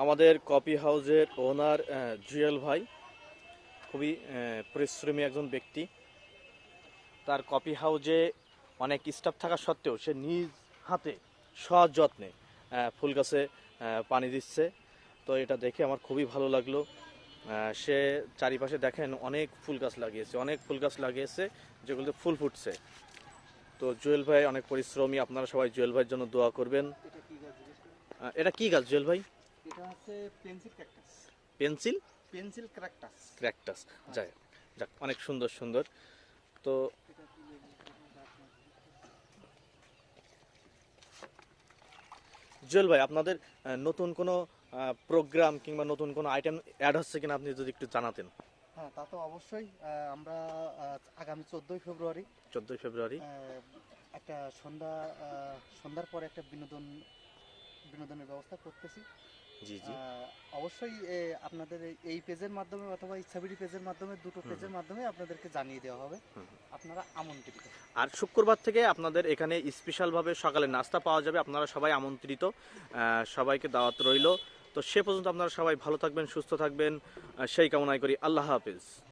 আমাদের কফি হাউসের ওনার জুয়েল ভাই খুবই পরিশ্রমী একজন ব্যক্তি। তার কফি হাউসে অনেক স্টাফ থাকা সত্ত্বেও সে নিজ হাতে সযত্নে ফুল গাছে পানি দিচ্ছে। তো এটা দেখে আমার খুবই ভালো লাগলো। সে চারিপাশে দেখেন অনেক ফুল গাছ লাগিয়েছে, অনেক ফুল গাছ লাগিয়েছে যেগুলোতে ফুল ফুটছে। তো জুয়েল ভাই অনেক পরিশ্রমী, আপনারা সবাই জুয়েল ভাইয়ের জন্য দোয়া করবেন। এটা কি গাছ জিজ্ঞেস করুন? এটা কি গাছ জুয়েল ভাই? এটা হচ্ছে pencil cactus. Pencil pencil cactus. Cactus. যাই যাক, অনেক সুন্দর সুন্দর। তো এটা কি লেবু? জুয়েল ভাই, আপনাদের নতুন কোনো প্রোগ্রাম কিংবা নতুন কোনো আইটেম অ্যাড হচ্ছে কিনা আপনি যদি একটু জানাতেন। হ্যাঁ, তা তো অবশ্যই। আমরা আগামী 14ই ফেব্রুয়ারি 14ই ফেব্রুয়ারি। একটা সন্ধ্যার পরে একটা বিনোদনের ব্যবস্থা করতেছি। জি জি। অবশ্যই আপনাদের এই পেজের মাধ্যমে অথবা ইচ্ছাবিডি পেজের মাধ্যমে, দুটো পেজের মাধ্যমে আপনাদেরকে জানিয়ে দেওয়া হবে। আপনারা আমন্ত্রিত। আর শুক্রবার থেকে আপনাদের এখানে স্পেশালভাবে সকালে নাস্তা পাওয়া যাবে, আপনারা সবাই আমন্ত্রিত। সবাইকে দাওয়াত রইল। তো সে পর্যন্ত আপনারা সবাই ভালো থাকবেন, সুস্থ থাকবেন, সেই কামনাই করি। আল্লাহ হাফিজ।